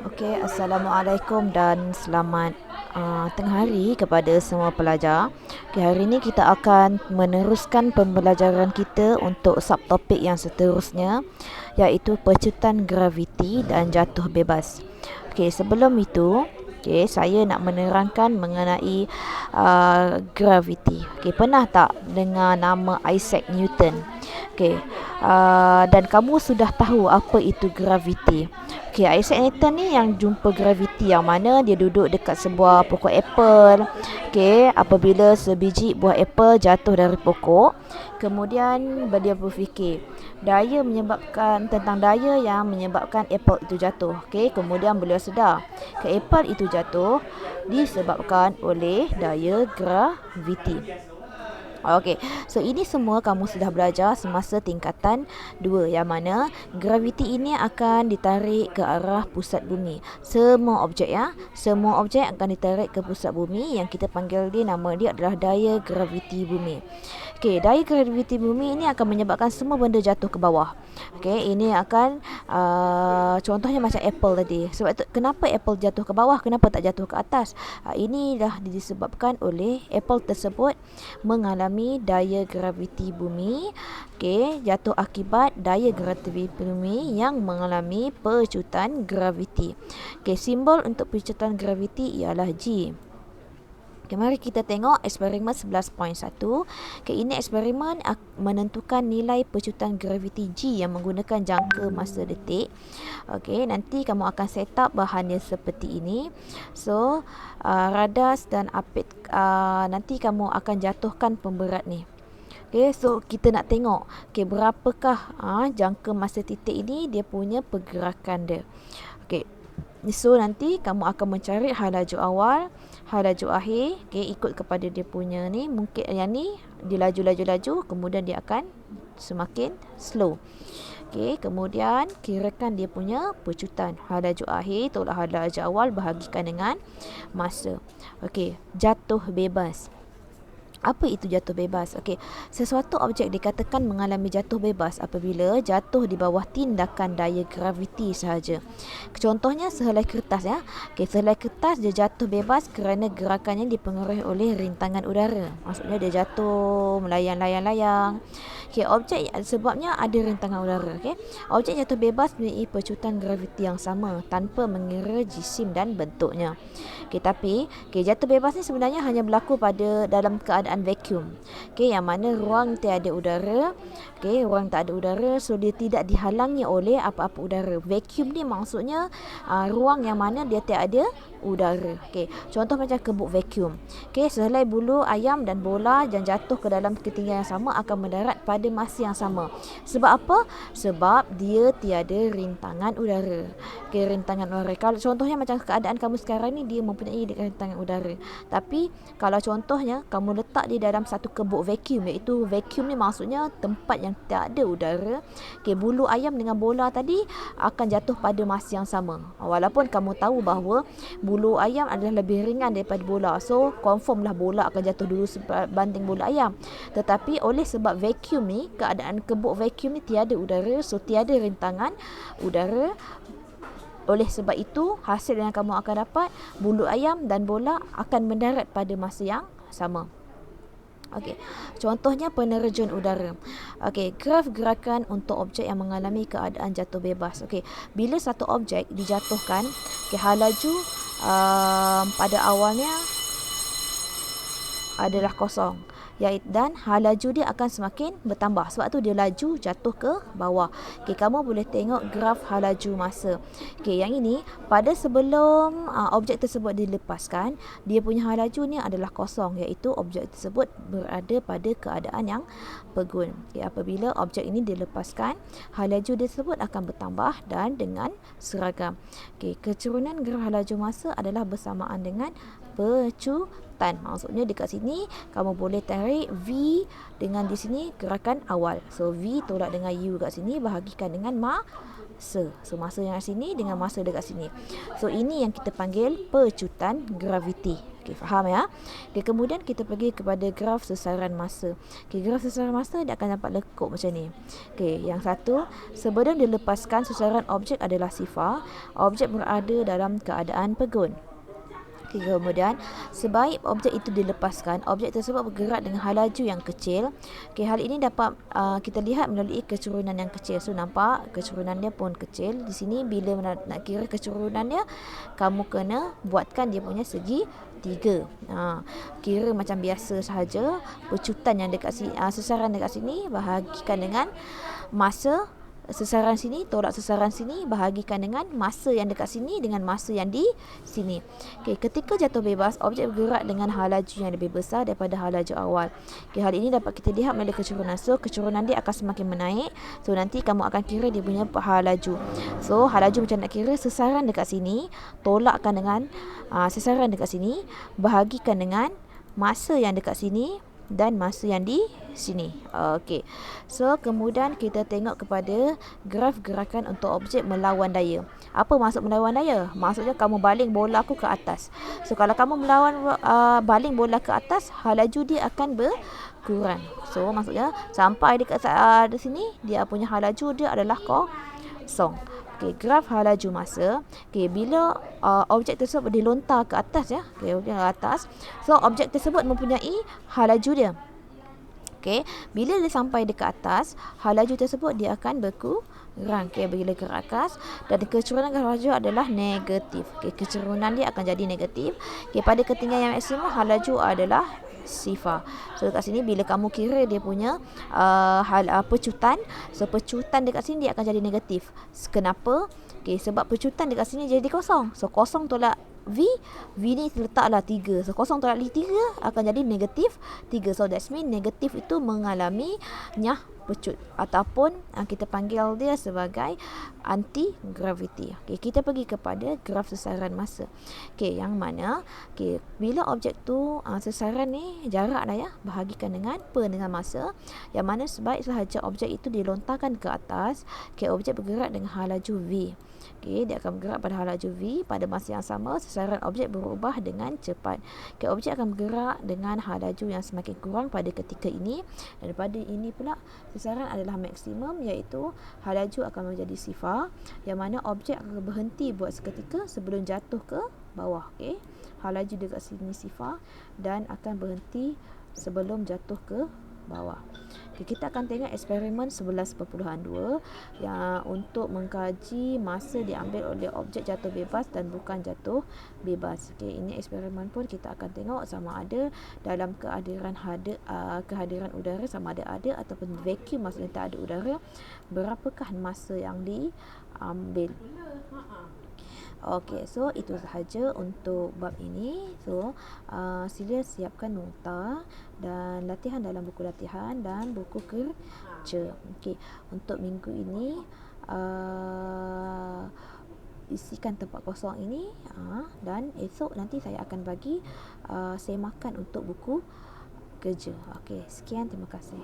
Okey, Assalamualaikum dan selamat tengah hari kepada semua pelajar. Okey, hari ini kita akan meneruskan pembelajaran kita untuk subtopik yang seterusnya, iaitu pecutan graviti dan jatuh bebas. Okey, sebelum itu, saya nak menerangkan mengenai graviti. Okey, pernah tak dengar nama Isaac Newton? Okey, dan kamu sudah tahu apa itu graviti. Okey, Isaac Newton ni yang jumpa graviti, yang mana dia duduk dekat sebuah pokok apple. Okey, apabila sebiji buah apple jatuh dari pokok, kemudian dia berfikir tentang daya yang menyebabkan apple itu jatuh. Okey, kemudian beliau sedar apple itu jatuh disebabkan oleh daya graviti. Okey, so ini semua kamu sudah belajar semasa tingkatan 2, yang mana graviti ini akan ditarik ke arah pusat bumi. Semua objek akan ditarik ke pusat bumi, yang kita panggil nama dia adalah daya graviti bumi. Okey, daya graviti bumi ini akan menyebabkan semua benda jatuh ke bawah. Okey, ini akan contohnya macam apple tadi. Sebab itu kenapa apple jatuh ke bawah, kenapa tak jatuh ke atas? Ini dah disebabkan oleh apple tersebut mengalami daya graviti bumi. Okey, jatuh akibat daya graviti bumi yang mengalami pecutan graviti. Okey, simbol untuk pecutan graviti ialah G. Okay, mari kita tengok eksperimen 11.1. Okay, ini eksperimen menentukan nilai pecutan graviti G yang menggunakan jangka masa detik. Okay, nanti kamu akan set up bahannya seperti ini. So, radas dan apit, nanti kamu akan jatuhkan pemberat ni. Okay, so kita nak tengok berapakah jangka masa titik ini dia punya pergerakan dia. Okay, so nanti kamu akan mencari halaju awal, halaju akhir. Ikut kepada dia punya ni. Mungkin yang ni dia laju, kemudian dia akan semakin slow. Kemudian kirakan dia punya pecutan. Halaju akhir tolak halaju awal, bahagikan dengan masa. Jatuh bebas. Apa itu jatuh bebas? Sesuatu objek dikatakan mengalami jatuh bebas apabila jatuh di bawah tindakan daya graviti sahaja. Contohnya sehelai kertas, sehelai kertas dia jatuh bebas kerana gerakannya dipengaruhi oleh rintangan udara. Maksudnya dia jatuh melayang-layang-layang. Objek sebabnya ada rintangan udara. Objek jatuh bebas mempunyai pecutan graviti yang sama tanpa mengira jisim dan bentuknya. Tapi jatuh bebas ni sebenarnya hanya berlaku dalam keadaan vacuum. Yang mana ruang tiada udara. Ruang tak ada udara, so dia tidak dihalangi oleh apa-apa udara. Vacuum ni maksudnya ruang yang mana dia tiada udara. Contoh macam kebuk vacuum. Sehelai bulu ayam dan bola yang jatuh ke dalam ketinggian yang sama akan mendarat pada masa yang sama. Sebab apa? Sebab dia tiada rintangan udara. Rintangan udara. Kalau contohnya macam keadaan kamu sekarang ni, dia mempunyai rintangan udara. Tapi kalau contohnya kamu letak di dalam satu kebuk vacuum, iaitu vacuum ni maksudnya tempat yang tak ada udara. Bulu ayam dengan bola tadi akan jatuh pada masa yang sama. Walaupun kamu tahu bahawa bulu ayam adalah lebih ringan daripada bola, so confirm lah bola akan jatuh dulu banding bulu ayam. Tetapi oleh sebab vacuum ni, keadaan kebuk vacuum ni tiada udara, so tiada rintangan udara. Oleh sebab itu, hasil yang kamu akan dapat, bulu ayam dan bola akan mendarat pada masa yang sama. Contohnya penerjun udara. Graf gerakan untuk objek yang mengalami keadaan jatuh bebas. Bila satu objek dijatuhkan, halaju pada awalnya adalah kosong, dan halaju dia akan semakin bertambah. Sebab tu dia laju jatuh ke bawah. Kamu boleh tengok graf halaju masa. Yang ini pada sebelum objek tersebut dilepaskan, dia punya halaju ni adalah kosong, iaitu objek tersebut berada pada keadaan yang pegun. Apabila objek ini dilepaskan, halaju tersebut akan bertambah dan dengan seragam. Kecerunan graf halaju masa adalah bersamaan dengan pecutan. Maksudnya dekat sini kamu boleh tarik V dengan di sini gerakan awal. So V tolak dengan U kat sini, bahagikan dengan masa. So masa yang sini dengan masa dekat sini. So ini yang kita panggil pecutan graviti. Okey, faham ya? Okey, kemudian kita pergi kepada graf sesaran masa. Okey, graf sesaran masa dia akan dapat lekuk macam ni. Okey, yang satu, sebelum dilepaskan sesaran objek adalah sifar, objek berada dalam keadaan pegun. Okay, kemudian sebaik objek itu dilepaskan, objek tersebut bergerak dengan hal laju yang kecil. Okay, hal ini dapat kita lihat melalui kecurunan yang kecil. So nampak kecurunan dia pun kecil. Di sini bila nak kira kecurunan dia, kamu kena buatkan dia punya segi 3. Kira macam biasa sahaja. Pecutan yang dekat sini, sesaran dekat sini bahagikan dengan masa sesaran sini, tolak sesaran sini, bahagikan dengan masa yang dekat sini dengan masa yang di sini. Okey, ketika jatuh bebas, objek bergerak dengan hal laju yang lebih besar daripada hal laju awal. Okey, hal ini dapat kita lihat melalui kecurunan. So, kecurunan dia akan semakin menaik. So, nanti kamu akan kira dia punya hal laju. So, hal laju macam nak kira sesaran dekat sini, tolakkan dengan sesaran dekat sini, bahagikan dengan masa yang dekat sini dan masa yang di sini. Okey. So, kemudian kita tengok kepada graf gerakan untuk objek melawan daya. Apa maksud melawan daya? Maksudnya kamu baling bola aku ke atas. So, kalau kamu melawan baling bola ke atas, hal laju dia akan berkurang. So, maksudnya sampai dekat di sini, dia punya hal laju dia adalah kosong. Okey, graf hal laju masa. Okey, bila objek tersebut dilontar ke atas ya. Okey, ke atas. So, objek tersebut mempunyai hal laju dia. Okey, bila dia sampai dekat atas, hal laju tersebut dia akan berkurang. Okey, bila ke atas dan kecurunan hal laju adalah negatif. Okey, kecurunan dia akan jadi negatif. Okey, pada ketinggian yang maksimum hal laju adalah sifar. So dekat sini bila kamu kira dia punya pecutan, so pecutan dekat sini dia akan jadi negatif. Kenapa? Okey, sebab pecutan dekat sini jadi kosong. So kosong tolak V ni letaklah 3. So kosong tolak 3 akan jadi negatif 3. So that's mean negatif itu mengalami pecut ataupun kita panggil dia sebagai anti-gravity. Okey, kita pergi kepada graf sesaran masa. Okey, yang mana bila objek tu sesaran ni jarak lah ya, bahagikan dengan dengan masa, yang mana sebaik sahaja objek itu dilontarkan ke atas, objek bergerak dengan hal laju V. Okey, dia akan bergerak pada hal laju V. Pada masa yang sama, sesaran objek berubah dengan cepat. Objek akan bergerak dengan hal laju yang semakin kurang pada ketika ini, dan pada ini pula sesaran adalah maksimum, iaitu hal laju akan menjadi sifar, yang mana objek akan berhenti buat seketika sebelum jatuh ke bawah. Okey, hal laju dekat sini sifar dan akan berhenti sebelum jatuh ke bawah. Okay, kita akan tengok eksperimen 11.2 yang untuk mengkaji masa diambil oleh objek jatuh bebas dan bukan jatuh bebas. Okay, ini eksperimen pun kita akan tengok sama ada dalam kehadiran udara, sama ada ataupun vacuum, maksudnya tak ada udara, berapakah masa yang diambil. Okey, so itu sahaja untuk bab ini. So, sila siapkan nota dan latihan dalam buku latihan dan buku kerja. Okey, untuk minggu ini isikan tempat kosong ini dan esok nanti saya akan bagi semakan untuk buku kerja. Okey, sekian, terima kasih.